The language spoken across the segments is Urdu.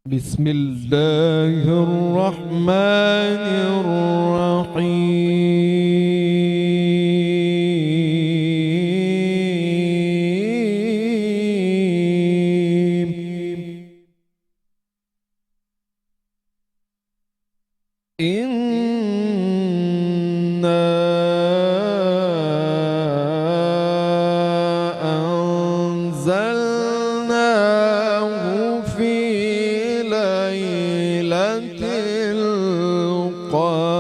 بسم الله الرحمن الرحيم إنا أنزلناه في ليلة القدر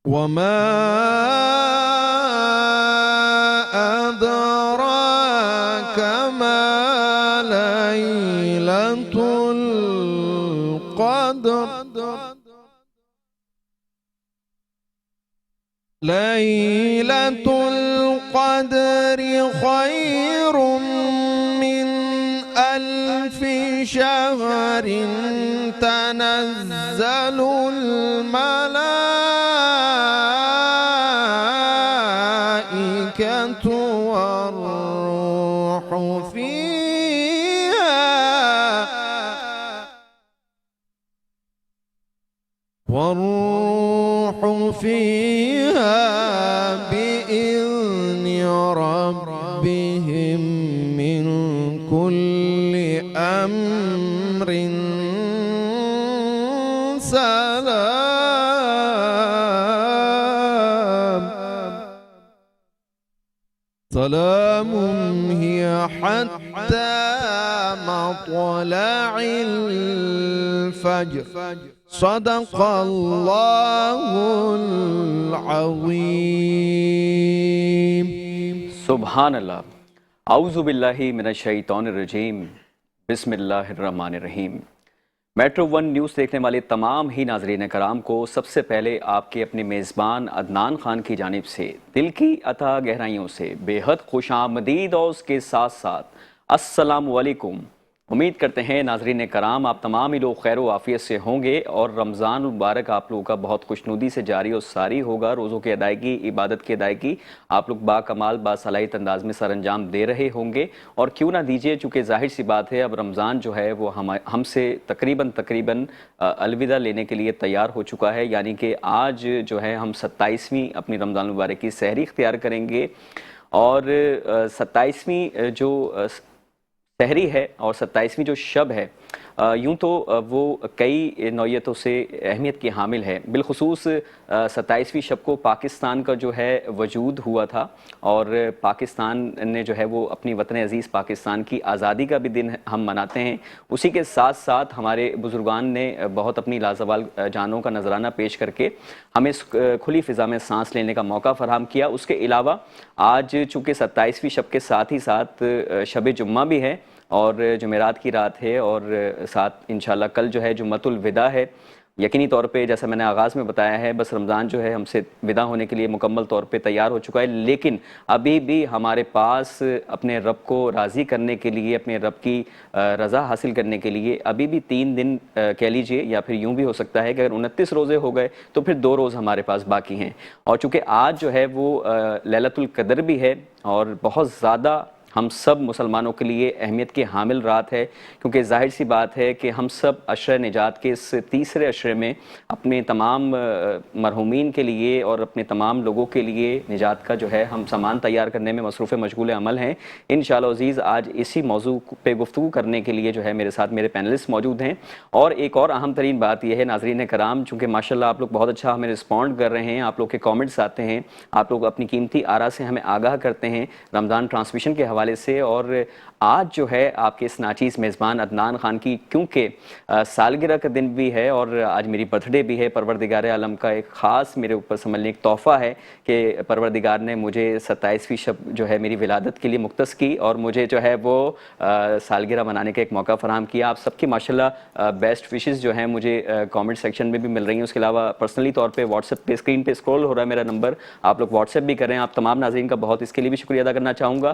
وما أدراك ما ليلة القدر ليلة القدر خير من 1000 شهر تنزل الملائكة والروح فيها بإذن ربهم من كل أمر سلام هي حتى مطلع الفجر صدق الله العظيم سبحان اللہ اعوذ باللہ من الشیطان الرجیم بسم اللہ الرحمن الرحیم۔ میٹرو ون نیوز دیکھنے والے تمام ہی ناظرین کرام کو سب سے پہلے آپ کے اپنے میزبان عدنان خان کی جانب سے دل کی عطا گہرائیوں سے بے حد خوش آمدید اور اس کے ساتھ ساتھ السلام علیکم۔ امید کرتے ہیں ناظرین کرام آپ تمام ہی لوگ خیر و عافیت سے ہوں گے اور رمضان مبارک آپ لوگوں کا بہت خوشنودی سے جاری و ساری ہوگا۔ روزوں کی ادائیگی، عبادت کی ادائیگی آپ لوگ با کمال با صلاحیت انداز میں سر انجام دے رہے ہوں گے، اور کیوں نہ دیجئے، چونکہ ظاہر سی بات ہے اب رمضان جو ہے وہ ہم سے تقریباً الوداع لینے کے لیے تیار ہو چکا ہے، یعنی کہ آج جو ہے ہم 27ویں اپنی رمضان مبارک کی سحری اختیار کریں گے، اور 27ویں جو سحری ہے اور 27ویں جو شب ہے یوں تو وہ کئی نوعیتوں سے اہمیت کی حامل ہے۔ بالخصوص 27ویں شب کو پاکستان کا جو ہے وجود ہوا تھا، اور پاکستان نے جو ہے وہ اپنی وطن عزیز پاکستان کی آزادی کا بھی دن ہم مناتے ہیں۔ اسی کے ساتھ ساتھ ہمارے بزرگان نے بہت اپنی لازوال جانوں کا نذرانہ پیش کر کے ہمیں کھلی فضا میں سانس لینے کا موقع فراہم کیا۔ اس کے علاوہ آج چونکہ 27ویں شب کے ساتھ ہی ساتھ شب جمعہ بھی ہے اور جمعرات کی رات ہے، اور ساتھ انشاءاللہ کل جو ہے جمعۃ الوداع ہے۔ یقینی طور پہ جیسا میں نے آغاز میں بتایا ہے، بس رمضان جو ہے ہم سے ودا ہونے کے لیے مکمل طور پہ تیار ہو چکا ہے، لیکن ابھی بھی ہمارے پاس اپنے رب کو راضی کرنے کے لیے، اپنے رب کی رضا حاصل کرنے کے لیے ابھی بھی 3 دن کہہ لیجئے، یا پھر یوں بھی ہو سکتا ہے کہ اگر 29 روزے ہو گئے تو پھر 2 روز ہمارے پاس باقی ہیں۔ اور چونکہ آج جو ہے وہ لیلۃ القدر بھی ہے اور بہت زیادہ ہم سب مسلمانوں کے لیے اہمیت کی حامل رات ہے، کیونکہ ظاہر سی بات ہے کہ ہم سب عشرہ نجات کے اس تیسرے عشرے میں اپنے تمام مرحومین کے لیے اور اپنے تمام لوگوں کے لیے نجات کا جو ہے ہم سامان تیار کرنے میں مصروف مشغول عمل ہیں۔ انشاءاللہ عزیز آج اسی موضوع پہ گفتگو کرنے کے لیے جو ہے میرے ساتھ میرے پینلسٹ موجود ہیں، اور ایک اور اہم ترین بات یہ ہے ناظرین کرام، چونکہ ماشاءاللہ آپ لوگ بہت اچھا ہمیں رسپونڈ کر رہے ہیں، آپ لوگ کے کامنٹس آتے ہیں، آپ لوگ اپنی قیمتی آراء سے ہمیں آگاہ کرتے ہیں رمضان ٹرانسمیشن کے حوالے سے، اور آج جو ہے آپ کے اس ناچیز میزبان عدنان خان کی کیونکہ سالگرہ کا دن بھی ہے اور آج میری برتھ ڈے بھی ہے، پروردگار عالم کا ایک خاص میرے اوپر سمجھ لیں ایک تحفہ ہے کہ پروردگار نے مجھے 27ویں شب جو ہے میری ولادت کے لیے مختص کی اور مجھے جو ہے وہ سالگرہ منانے کا ایک موقع فراہم کیا۔ آپ سب کی ماشاءاللہ بیسٹ وشز جو ہیں مجھے کامنٹ سیکشن میں بھی مل رہی ہیں، اس کے علاوہ پرسنلی طور پہ واٹس ایپ پہ اسکرین پہ اسکرول ہو رہا ہے میرا نمبر، آپ لوگ واٹس ایپ بھی کر رہے ہیں، آپ تمام ناظرین کا بہت اس کے لیے بھی شکریہ ادا کرنا چاہوں گا۔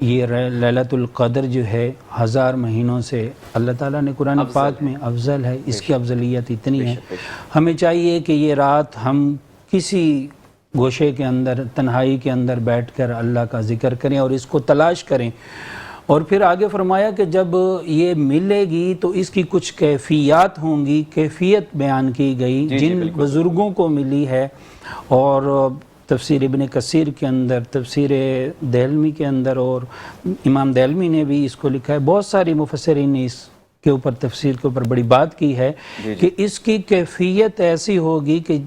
یہ لیلۃ القدر جو ہے 1000 مہینوں سے اللہ تعالیٰ نے قرآن پاک میں افضل ہے، اس کی افضلیت اتنی ہے۔ ہمیں چاہیے کہ یہ رات ہم کسی گوشے کے اندر، تنہائی کے اندر بیٹھ کر اللہ کا ذکر کریں اور اس کو تلاش کریں۔ اور پھر آگے فرمایا کہ جب یہ ملے گی تو اس کی کچھ کیفیات ہوں گی، کیفیت بیان کی گئی جن بزرگوں کو ملی ہے، اور تفسیر ابن کثیر کے اندر، تفسیر دہلمی کے اندر، اور امام دہلمی نے بھی اس کو لکھا ہے، بہت ساری مفسرین نے اس کے اوپر تفسیر کے اوپر بڑی بات کی ہے کہ اس کی کیفیت ایسی ہوگی کہ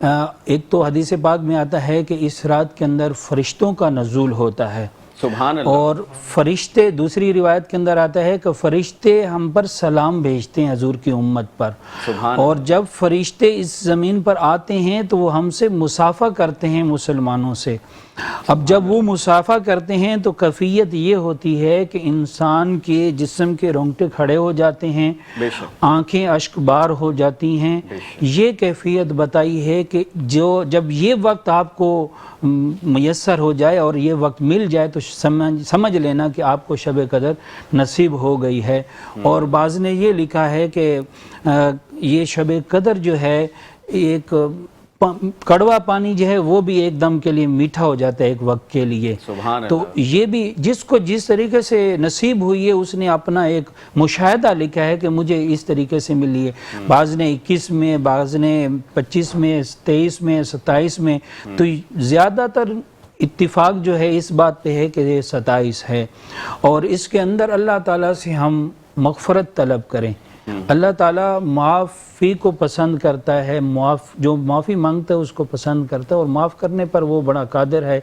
ایک تو حدیث پاک میں آتا ہے کہ اس رات کے اندر فرشتوں کا نزول ہوتا ہے، سبحان اللہ، اور فرشتے، دوسری روایت کے اندر آتا ہے کہ فرشتے ہم پر سلام بھیجتے ہیں حضور کی امت پر، اور جب فرشتے اس زمین پر آتے ہیں تو وہ ہم سے مصافحہ کرتے ہیں مسلمانوں سے۔ اب جب وہ مصافحہ کرتے ہیں تو کیفیت یہ ہوتی ہے کہ انسان کے جسم کے رونگٹے کھڑے ہو جاتے ہیں، آنکھیں اشک بار ہو جاتی ہیں۔ یہ کیفیت بتائی ہے کہ جب یہ وقت آپ کو میسر ہو جائے اور یہ وقت مل جائے تو سمجھ لینا کہ آپ کو شب قدر نصیب ہو گئی ہے۔ اور بعض نے یہ لکھا ہے کہ یہ شب قدر جو ہے، ایک کڑوا پانی جو ہے وہ بھی ایک دم کے لیے میٹھا ہو جاتا ہے ایک وقت کے لیے۔ تو یہ بھی جس کو جس طریقے سے نصیب ہوئی ہے اس نے اپنا ایک مشاہدہ لکھا ہے کہ مجھے اس طریقے سے ملی ہے۔ بعض نے 21 میں، بعض نے 25 میں، 23 میں، 27 میں، تو زیادہ تر اتفاق جو ہے اس بات پہ ہے کہ یہ 27 ہے، اور اس کے اندر اللہ تعالیٰ سے ہم مغفرت طلب کریں۔ اللہ تعالیٰ معافی کو پسند کرتا ہے، جو معافی مانگتا ہے اس کو پسند کرتا ہے، اور معاف کرنے پر وہ بڑا قادر ہے۔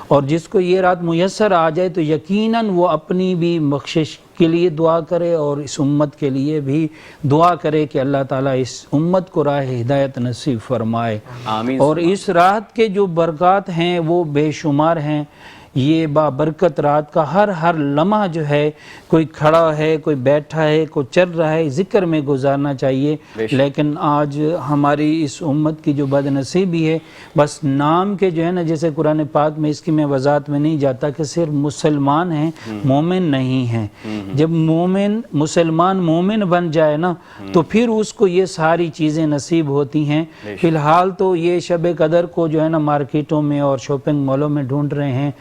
اور جس کو یہ رات میسر آ جائے تو یقیناً وہ اپنی بھی بخشش کے لیے دعا کرے اور اس امت کے لیے بھی دعا کرے کہ اللہ تعالیٰ اس امت کو راہ ہدایت نصیب فرمائے۔ اور اس رات کے جو برکات ہیں وہ بے شمار ہیں۔ یہ بابرکت رات کا ہر لمحہ جو ہے، کوئی کھڑا ہے، کوئی بیٹھا ہے، کوئی چل رہا ہے، ذکر میں گزارنا چاہیے۔ لیکن آج ہماری اس امت کی جو بد نصیبی ہے، بس نام کے جو ہے نا، جیسے قرآن پاک میں، اس کی میں وضاحت میں نہیں جاتا، کہ صرف مسلمان ہیں، مومن نہیں ہیں۔ جب مسلمان مومن بن جائے نا تو پھر اس کو یہ ساری چیزیں نصیب ہوتی ہیں۔ فی الحال تو یہ شب قدر کو جو ہے نا مارکیٹوں میں اور شاپنگ مالوں میں ڈھونڈ رہے ہیں،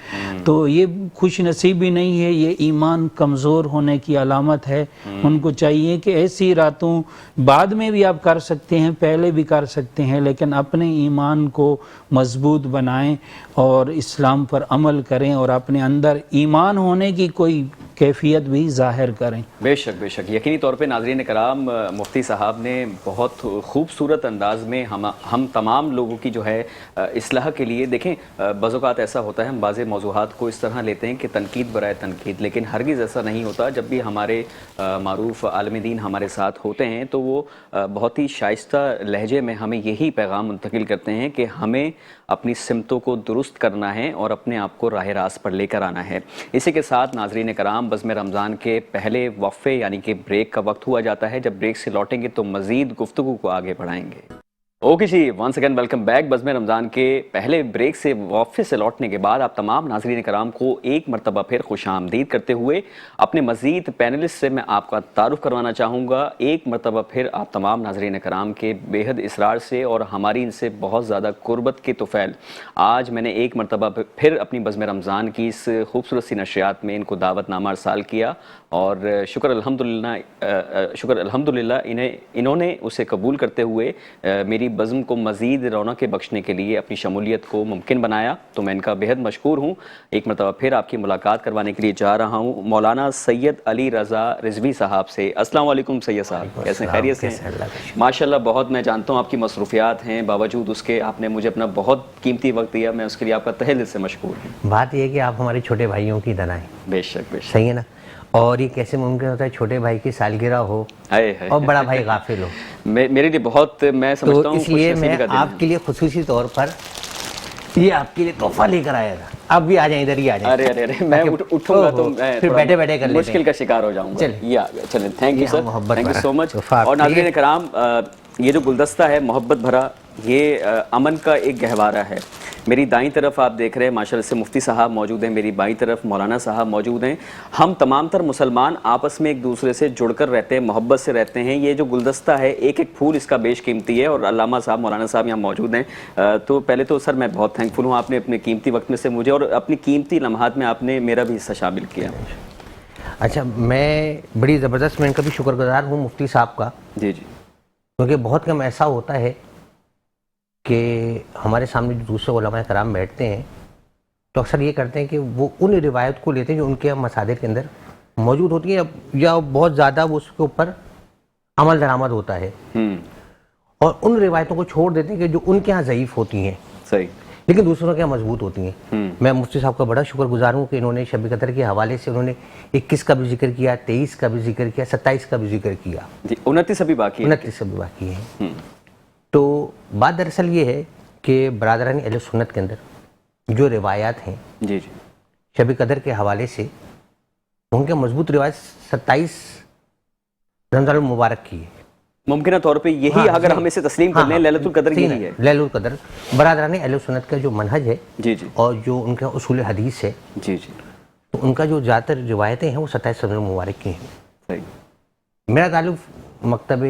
تو یہ خوش نصیبی نہیں ہے، یہ ایمان کمزور ہونے کی علامت ہے۔ ان کو چاہیے کہ ایسی راتوں بعد میں بھی آپ کر سکتے ہیں، پہلے بھی کر سکتے ہیں، لیکن اپنے ایمان کو مضبوط بنائیں اور اسلام پر عمل کریں، اور اپنے اندر ایمان ہونے کی کوئی کیفیت بھی ظاہر کریں۔ بے شک بے شک، یقینی طور پہ ناظرین کرام، مفتی صاحب نے بہت خوبصورت انداز میں ہم تمام لوگوں کی جو ہے اصلاح کے لیے، دیکھیں بعض اوقات ایسا ہوتا ہے ہم بعض موضوعات کو اس طرح لیتے ہیں کہ تنقید برائے تنقید، لیکن ہرگز ایسا نہیں ہوتا۔ جب بھی ہمارے معروف عالم دین ہمارے ساتھ ہوتے ہیں تو وہ بہت ہی شائستہ لہجے میں ہمیں یہی پیغام منتقل کرتے ہیں کہ ہمیں اپنی سمتوں کو درست کرنا ہے اور اپنے آپ کو راہ راست پر لے کر آنا ہے۔ اسی کے ساتھ ناظرین کرام، بزم رمضان کے پہلے وقفے یعنی کہ بریک کا وقت ہوا جاتا ہے۔ جب بریک سے لوٹیں گے تو مزید گفتگو کو آگے بڑھائیں گے۔ اوکے جی، ونس اگین ویلکم بیک۔ بزم رمضان کے پہلے بریک سے وقفے سے لوٹنے کے بعد آپ تمام ناظرین کرام کو ایک مرتبہ پھر خوش آمدید کرتے ہوئے اپنے مزید پینلسٹ سے میں آپ کا تعارف کروانا چاہوں گا۔ ایک مرتبہ پھر آپ تمام ناظرین کرام کے بے حد اصرار سے اور ہماری ان سے بہت زیادہ قربت کے طفیل آج میں نے ایک مرتبہ پھر اپنی بزم رمضان کی اس خوبصورت سی نشریات میں ان کو دعوت نامہ ارسال کیا، اور شکر الحمدللہ انہوں نے اسے قبول کرتے ہوئے میری بزم کو مزید رونق بخشنے کے لیے اپنی شمولیت کو ممکن بنایا، تو میں ان کا بہت مشکور ہوں۔ ایک مرتبہ پھر آپ کی ملاقات کروانے کے لیے جا رہا ہوں مولانا سید علی رضا رضوی صاحب سے۔ السلام علیکم سید صاحب، کیسے ہیں؟ خیریت سے ہیں؟ ماشاءاللہ بہت، میں جانتا ہوں آپ کی مصروفیات ہیں، باوجود اس کے آپ نے مجھے اپنا بہت قیمتی وقت دیا، میں اس کے لیے آپ کا تہہ دل سے مشکور ہوں۔ بات یہ ہے کہ آپ ہمارے چھوٹے بھائیوں کی طرح ہیں۔ بے شک بے شک، صحیح ہے نا؟ اور یہ کیسے ممکن ہوتا ہے چھوٹے بھائی کی سالگرہ ہو اور بڑا بھائی غافل ہو؟ میرے لیے بہت، میں سمجھتا ہوں اس لیے میں آپ کے لیے خصوصی طور پر یہ آپ کے لیے تحفہ لے کر آیا تھا۔ آپ بھی آ جائیں، ادھر ہی آ جائیں۔ ارے میں اٹھوں گا تو پھر بیٹھے بیٹھے کر لیتے ہیں، مشکل کا شکار ہو جاؤں گا۔ یہ آ چلیں، تھینک یو سر، محبت تھینک یو سو مچ۔ وفاق، اور ناظرین کرام، یہ جو گلدستہ ہے محبت بھرا، یہ امن کا ایک گہوارہ ہے. میری دائیں طرف آپ دیکھ رہے ہیں ماشاءاللہ سے مفتی صاحب موجود ہیں, میری بائیں طرف مولانا صاحب موجود ہیں. ہم تمام تر مسلمان آپس میں ایک دوسرے سے جڑ کر رہتے ہیں, محبت سے رہتے ہیں. یہ جو گلدستہ ہے ایک ایک پھول اس کا بیش قیمتی ہے, اور علامہ صاحب مولانا صاحب یہاں موجود ہیں. تو پہلے تو سر میں بہت تھینکفل ہوں, آپ نے اپنے قیمتی وقت میں سے مجھے اور اپنی قیمتی لمحات میں آپ نے میرا بھی حصہ شامل کیا. اچھا, میں بڑی زبردست, میں ان کا بھی شکر گزار ہوں مفتی صاحب کا. جی جی. کیونکہ بہت کم ایسا ہوتا ہے کہ ہمارے سامنے جو دوسرے علماء کرام بیٹھتے ہیں تو اکثر یہ کرتے ہیں کہ وہ ان روایت کو لیتے ہیں جو ان کے مصادر کے اندر موجود ہوتی ہیں, یا بہت زیادہ وہ اس کے اوپر عمل درآمد ہوتا ہے, اور ان روایتوں کو چھوڑ دیتے ہیں کہ جو ان کے ہاں ضعیف ہوتی ہیں صحیح, لیکن دوسروں کے یہاں مضبوط ہوتی ہیں. میں مفتی صاحب کا بڑا شکر گزار ہوں کہ انہوں نے شب قدر کے حوالے سے انہوں نے 21 کا بھی ذکر کیا, 23 کا بھی ذکر کیا, 27 کا بھی ذکر کیا. جی 29 ابھی باقی ہے. 29 ابھی باقی ہے. تو بات دراصل یہ ہے کہ برادران اہل سنت کے اندر جو روایات ہیں جی جی شب قدر کے حوالے سے, ان کے مضبوط روایت 27 رمضان المبارک کی ہے. ممکنہ طور پہ یہی اگر ہم اسے تسلیم کر لیں لیلۃ القدر یہی ہے. لیلۃ القدر برادران اہل سنت کا جو منہج ہے جی جی, اور جو ان کا اصول حدیث ہے, جی جی, تو ان کا جو زیادہ تر روایتیں ہیں وہ 27 رمضان المبارک کی ہیں. صحیح. میرا تعلق مکتب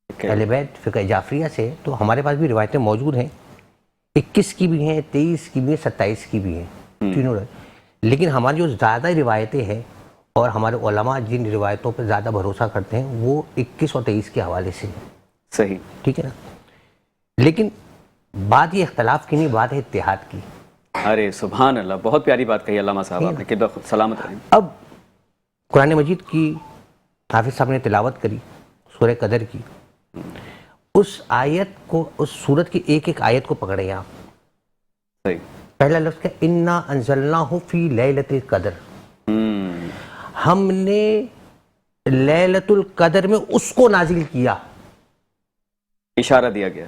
اہل بیت فقہ جعفریہ سے, تو ہمارے پاس بھی روایتیں موجود ہیں, 21 کی بھی ہیں, 23 کی بھی ہیں, 27 کی بھی ہیں, تینوں. لیکن ہماری جو زیادہ روایتیں ہیں اور ہمارے علماء جن روایتوں پہ زیادہ بھروسہ کرتے ہیں وہ 21 اور 23 کے حوالے سے. صحیح, ٹھیک ہے نا. لیکن بات یہ اختلاف کی نہیں, بات ہے اتحاد کی. ارے سبحان اللہ, بہت پیاری بات کہی علامہ صاحب آپ نے, کہ سلامت رہیں. اب قرآن مجید کی حافظ صاحب نے تلاوت کری سورہ قدر کی, اس آیت کو, اس سورت کی ایک ایک آیت کو پکڑے آپ. صحیح. پہلا لفظ کیا, انا انزلناہ فی لیلۃ القدر, ہم نے لیلۃ القدر میں اس کو نازل کیا. اشارہ دیا گیا,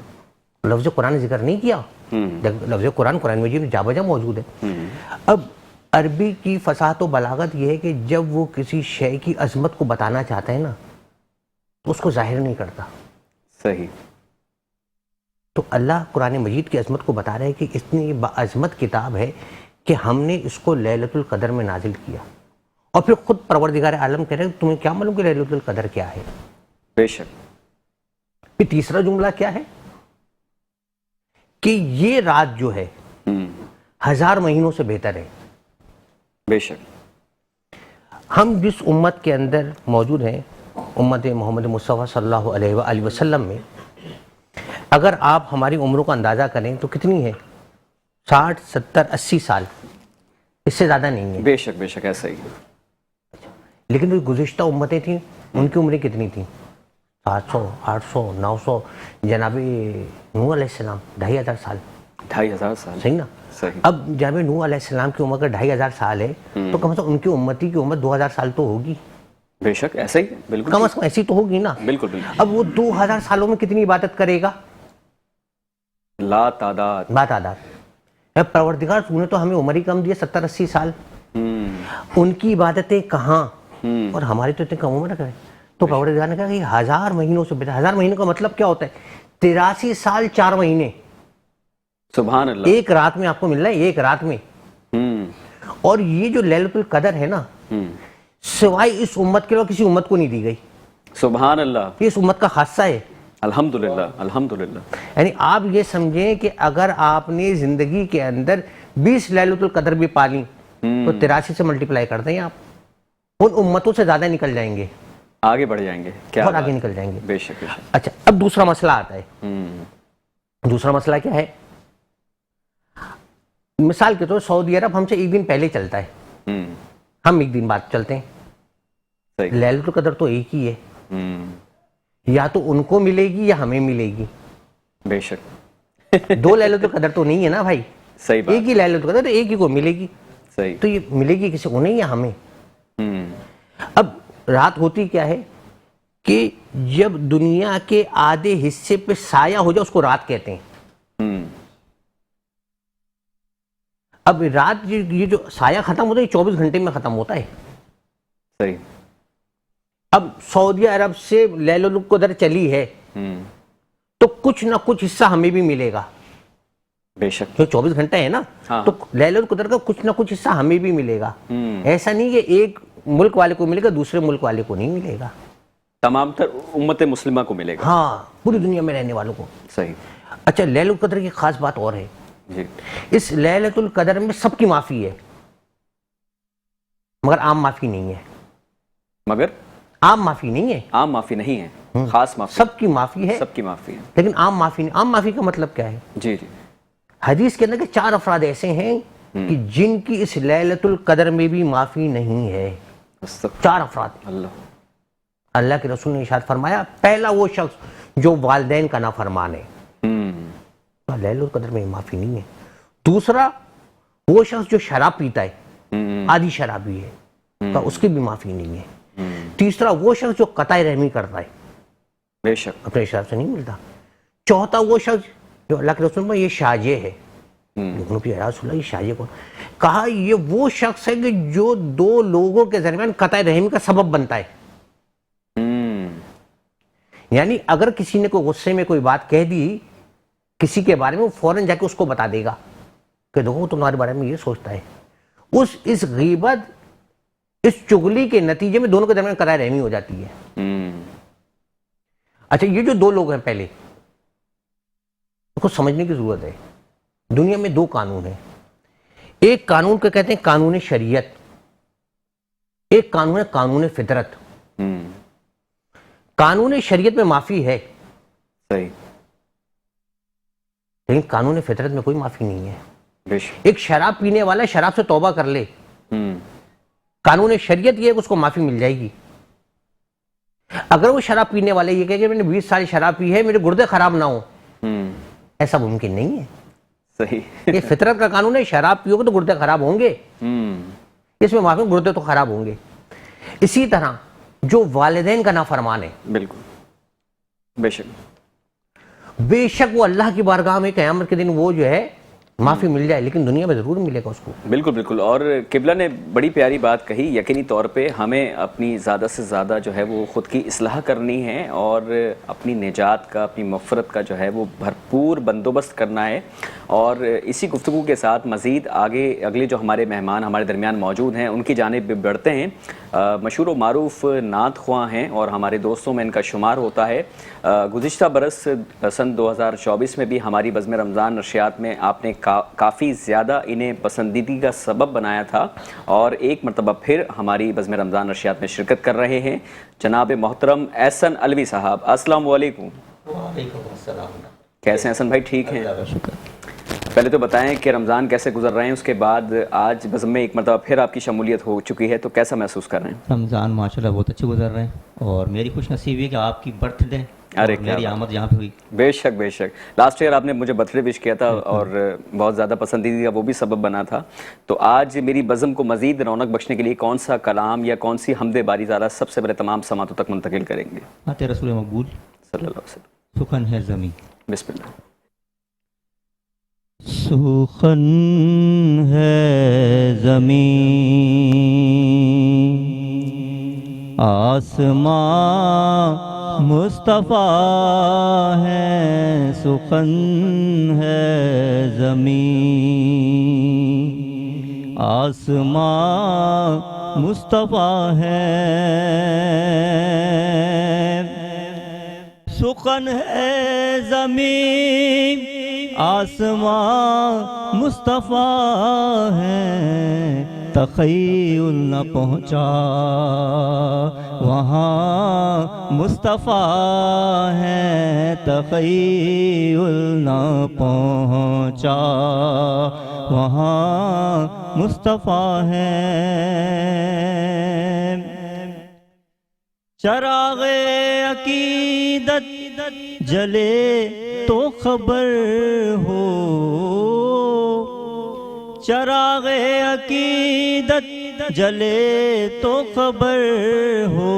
لفظ قرآن ذکر نہیں کیا. لفظ قرآن قرآن مجید میں جا بجا موجود ہے. اب عربی کی فصاحت و بلاغت یہ ہے کہ جب وہ کسی شے کی عظمت کو بتانا چاہتا ہے نا تو اس کو ظاہر نہیں کرتا. صحیح. تو اللہ قرآن مجید کی عظمت کو بتا رہا ہے کہ اتنی باعظمت کتاب ہے کہ ہم نے اس کو لیلۃ القدر میں نازل کیا. اور پھر خود پروردگار عالم کہہ رہے ہیں تمہیں کیا معلوم کہ لیلۃ القدر کیا ہے. بے شک. پھر تیسرا جملہ کیا ہے کہ یہ رات جو ہے 1000 مہینوں سے بہتر ہے. بے شک. ہم جس امت کے اندر موجود ہیں, امت محمد مصطفیٰ صلی اللہ علیہ وآلہ وسلم میں, اگر آپ ہماری عمروں کا اندازہ کریں تو کتنی ہے, 60 70 80 سال, اس سے زیادہ نہیں ہے. بے شک بے شک, ایسا ہی. لیکن جو گزشتہ امتیں تھیں ان کی عمریں کتنی تھیں, 700 800 900. جناب نوح علیہ السلام 2500 سال. 2500 سال. صحیح نا. صحیح. اب جناب نوح علیہ السلام کی عمر کا 2500 سال ہے تو کم از کم ان کی امتی کی عمر 2000 سال تو ہوگی. بے شک ایسا ہی ہے, بالکل کم از کم ایسی تو ہوگی نا. بالکل بالکل. اب وہ 2000 سالوں میں کتنی عبادت کرے گا, لا تعداد. بات آداد. پروردگار تو نے تو ہمیں عمر ہی کم دیا 70 80 سال, ان کی عبادتیں کہاں, اور ہماری تو اتنے کم عمر کرے. تو پروردگار نے کہا کہ 1000 مہینوں سے بہتر. 1000 مہینوں کا مطلب کیا ہوتا ہے, 83 سال 4 مہینے. سبحان اللہ. ایک رات میں آپ کو مل رہا ہے, ایک رات میں. اور یہ جو لیلۃ القدر ہے نا, سوائے اس امت کے علاوہ کسی امت کو نہیں دی گئی. سبحان اللہ. یہ اس امت کا خاصہ ہے. الحمدللہ الحمدللہ. یعنی آپ یہ سمجھیں کہ اگر آپ نے زندگی کے اندر 20 لیلۃ القدر بھی پالیں تو 83 سے ملٹیپلائی کر دیں آپ, ان امتوں سے زیادہ نکل جائیں گے, آگے بڑھ جائیں گے, کیا بہت آگے نکل جائیں گے. بے شک بے شک. اچھا, اب دوسرا مسئلہ آتا ہے. دوسرا مسئلہ کیا ہے, مثال کے طور سعودی عرب ہم سے ایک دن پہلے چلتا ہے, ہم ایک دن بعد چلتے ہیں. لیلۃ القدر تو ایک ہی ہے, یا تو ان کو ملے گی یا ہمیں ملے گی. بے شک. 2 لیلۃ القدر تو نہیں ہے نا بھائی. صحیح بات. ایک ہی لیلۃ القدر, تو ایک ہی کو ملے گی. صحیح. تو یہ ملے گی کسی کو, نہیں یا ہمیں. اب رات ہوتی کیا ہے کہ جب دنیا کے آدھے حصے پہ سایہ ہو جائے اس کو رات کہتے ہیں. اب رات یہ جو سایہ ختم ہوتا ہے 24 گھنٹے میں ختم ہوتا ہے. صحیح. اب سعودی عرب سے لیلۃ القدر چلی ہے تو کچھ نہ کچھ حصہ ہمیں بھی ملے گا. بے شک. جو 24 گھنٹے ہیں نا, تو لیلۃ القدر کا کچھ نہ کچھ حصہ ہمیں بھی ملے گا. ایسا نہیں کہ ایک ملک والے کو ملے گا, دوسرے ملک والے کو نہیں ملے گا, تمام تر امت مسلمہ کو ملے گا. ہاں, پوری دنیا میں رہنے والوں کو. صحیح. اچھا, لیلۃ القدر کی خاص بات اور ہے. جی. اس لیلۃ القدر میں سب کی معافی ہے, مگر عام معافی نہیں ہے. مگر عام معافی نہیں ہے, عام معافی نہیں ہے, خاص معافی. سب کی معافی ہے, سب کی معافی ہے, لیکن عام معافی نہیں. عام معافی کا مطلب کیا ہے؟ جی جی. حدیث کے اندر کہ 4 افراد ایسے ہیں کہ جن کی اس لیلۃ القدر میں بھی معافی نہیں ہے. 4 افراد. اللہ کے رسول نے ارشاد فرمایا, پہلا وہ شخص جو والدین کا نافرمان ہے, لیلۃ القدر میں معافی نہیں ہے. دوسرا وہ شخص جو شراب پیتا ہے, آدھی شرابی ہے, تو اس کی بھی معافی نہیں ہے. تیسرا وہ شخص جو قطع رحمی کرتا ہے, بے شک, اپنے حساب سے نہیں ملتا. چوتھا وہ شخص جو اللہ کے رسول میں یہ شاجے ہے. رسول اللہ, یہ شاجے کون؟ کہا یہ وہ شخص ہے کہ جو 2 لوگوں کے درمیان قطع رحمی کا سبب بنتا ہے. یعنی اگر کسی نے کوئی غصے میں کوئی بات کہہ دی کسی کے بارے میں, وہ فوراً جا کے اس کو بتا دے گا کہ دیکھو تمہارے بارے میں یہ سوچتا ہے. اس غیبت, اس چغلی کے نتیجے میں دونوں کے درمیان قطع رحمی ہو جاتی ہے. اچھا, یہ جو 2 لوگ ہیں پہلے, اس کو سمجھنے کی ضرورت ہے. دنیا میں 2 قانون ہیں. ایک قانون کو کہتے ہیں قانون شریعت, ایک قانون ہے قانون فطرت. قانون شریعت میں معافی ہے, صحیح, لیکن قانون فطرت میں کوئی معافی نہیں ہے. بے شک. ایک شراب پینے والا شراب سے توبہ کر لے, قانون شریعت یہ ہے کہ اس کو معافی مل جائے گی. اگر وہ شراب پینے والے یہ کہ میں نے 20 سال شراب پی ہے, میرے گردے خراب نہ ہو, ایسا ممکن نہیں ہے. صحیح. یہ فطرت کا قانون ہے, شراب پیو گے تو گردے خراب ہوں گے, اس میں معافی, گردے تو خراب ہوں گے. اسی طرح جو والدین کا نافرمان ہے, بالکل, بے شک, بے شک وہ اللہ کی بارگاہ میں قیامت کے دن وہ جو ہے معافی مل جائے, لیکن دنیا میں ضرور ملے گا اس کو. بالکل بالکل. اور قبلہ نے بڑی پیاری بات کہی. یقینی طور پہ ہمیں اپنی زیادہ سے زیادہ جو ہے وہ خود کی اصلاح کرنی ہے, اور اپنی نجات کا, اپنی مغفرت کا جو ہے وہ بھرپور بندوبست کرنا ہے. اور اسی گفتگو کے ساتھ مزید آگے اگلے جو ہمارے مہمان ہمارے درمیان موجود ہیں ان کی جانب بڑھتے ہیں. مشہور و معروف نعت خواں ہیں اور ہمارے دوستوں میں ان کا شمار ہوتا ہے. گزشتہ برس سن 2024 میں بھی ہماری بزم رمضان نشریات میں آپ نے کافی زیادہ انہیں پسندیدگی کا سبب بنایا تھا, اور ایک مرتبہ پھر ہماری بزم رمضان نشریات میں شرکت کر رہے ہیں جناب محترم احسن علوی صاحب. السلام علیکم. وعلیکم السلام. کیسے ہیں احسن بھائی؟ ٹھیک ہیں. پہلے تو بتائیں کہ رمضان کیسے گزر رہے ہیں, اس کے بعد آج بزم میں ایک مرتبہ پھر آپ کی شمولیت ہو چکی ہے, تو کیسا محسوس کر رہے ہیں؟ رمضان ماشاءاللہ بہت اچھے گزر رہے ہیں, اور میری خوش نصیبی ہے کہ آپ کی برتھ ڈے میری آمد یہاں پہ ہوئی. بے شک بے شک. لاسٹ ایئر آپ نے مجھے برتھ ڈے وش کیا تھا اور بہت زیادہ پسندیدہ وہ بھی سبب بنا تھا. تو آج میری بزم کو مزید رونق بخشنے کے لیے کون سا کلام یا کون سی حمد باری تعالیٰ سب سے بڑے تمام سماعتوں تک منتقل کریں گے؟ آتے رسول مقبول صلی اللہ علیہ وسلم. سخن ہے زمین. بسم اللہ. سخن ہے زمین آسمان مصطفیٰ ہے, سخن ہے زمین آسمان مصطفیٰ ہے, سخن ہے زمین آسمان مصطفیٰ ہے, تخیل نہ پہنچا وہاں مصطفیٰ ہے, تخیل نہ پہنچا وہاں مصطفیٰ ہے. چراغ عقیدت جلے تو خبر ہو, چراغ عقیدت جلے تو خبر ہو,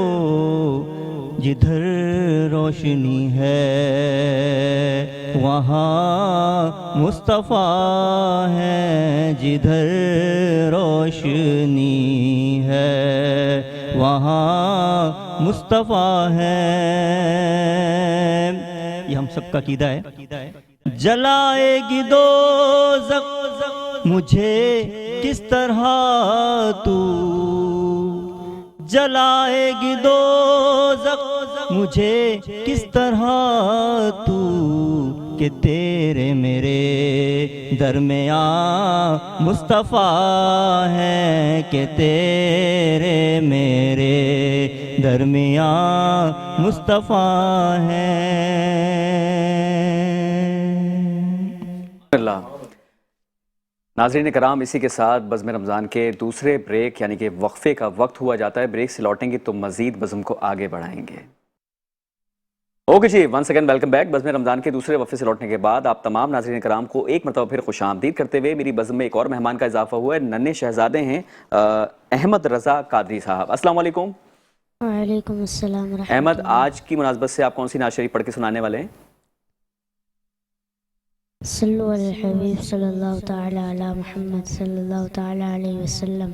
جدھر روشنی ہے وہاں مصطفیٰ ہے, جدھر روشنی ہے وہاں مصطفیٰ ہے. یہ ہم سب کا عقیدہ ہے. جلائے گی دوزخ مجھے کس طرح تو، جلائے گی دوزخ مجھے کس طرح تو، کہ تیرے میرے درمیان مصطفیٰ ہے، کہ تیرے میرے درمیان مصطفیٰ ہے. اللہ ناظرین کرام، اسی کے ساتھ بزم رمضان کے دوسرے بریک یعنی کہ وقفے کا وقت ہوا جاتا ہے. بریک سے لوٹیں گے تو مزید بزم کو آگے بڑھائیں گے. اوکے جی، ونس اگین ویلکم بیک. بزم رمضان کے دوسرے وقفے سے لوٹنے کے بعد آپ تمام ناظرین کرام کو ایک مرتبہ پھر خوش آمدید کرتے ہوئے میری بزم میں ایک اور مہمان کا اضافہ ہوا ہے. ننھے شہزادے ہیں احمد رضا قادری صاحب. السلام علیکم. وعلیکم السلام ورحمۃ اللہ. احمد، آج کی مناسبت سے آپ کون سی نعت شریف پڑھ کے سنانے والے ہیں؟ صلو علی الحبیب صلی اللہ تعالی علی محمد صلی اللہ تعالی علیہ وسلم.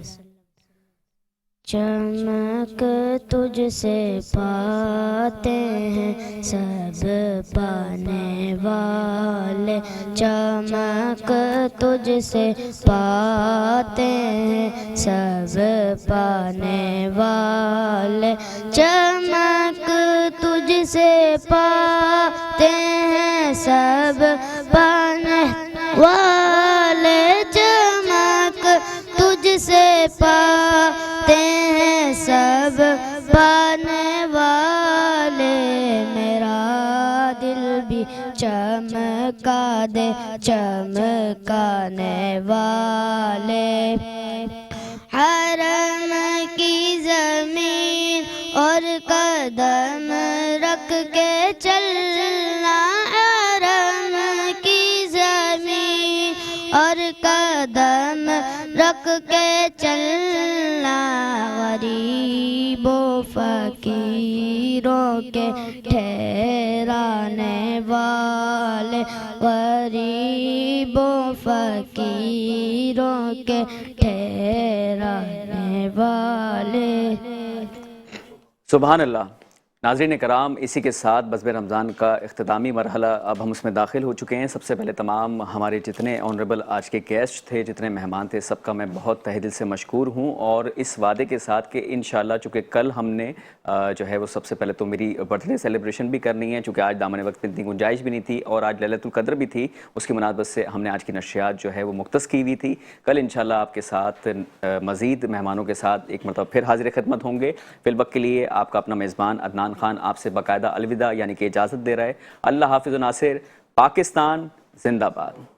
چمک تجھ سے پاتے ہیں سب پانے والے، چمک تجھ سے پاتے ہیں سب پانے والے، چمک تجھ سے پاتے ہیں سب پانے والے، چمک تجھ سے پاتے ہیں سب پانے والے. میرا دل بھی چمکا دے چمکانے والے، حرم کی زمین اور قدم رکھ کے چلنا، حرم کی زمین اور قدم رکھ کے چلنا، غریبوں فقیروں کے ٹھہرانے والے، غریبوں فقیروں کے ٹھہرانے والے. سبحان اللہ. ناظرین کرام، اسی کے ساتھ بزم رمضان کا اختتامی مرحلہ اب ہم اس میں داخل ہو چکے ہیں. سب سے پہلے تمام ہمارے جتنے آنریبل آج کے گیسٹ تھے، جتنے مہمان تھے، سب کا میں بہت تہہ دل سے مشکور ہوں، اور اس وعدے کے ساتھ کہ انشاءاللہ چونکہ کل ہم نے جو ہے وہ سب سے پہلے تو میری برتھ ڈے سیلیبریشن بھی کرنی ہے، چونکہ آج دامن وقت میں اتنی گنجائش بھی نہیں تھی، اور آج لیلۃ القدر بھی تھی. اس کی مناسبت سے ہم نے آج کی نشریات جو ہے وہ مختص کی ہوئی تھی. کل انشاءاللہ آپ کے ساتھ مزید مہمانوں کے ساتھ ایک مرتبہ پھر حاضر خدمت ہوں گے. فی الوقت کے لیے آپ کا اپنا میزبان عدنان خان آپ سے باقاعدہ الوداع یعنی کہ اجازت دے رہا ہے. اللہ حافظ و ناصر. پاکستان زندہ باد.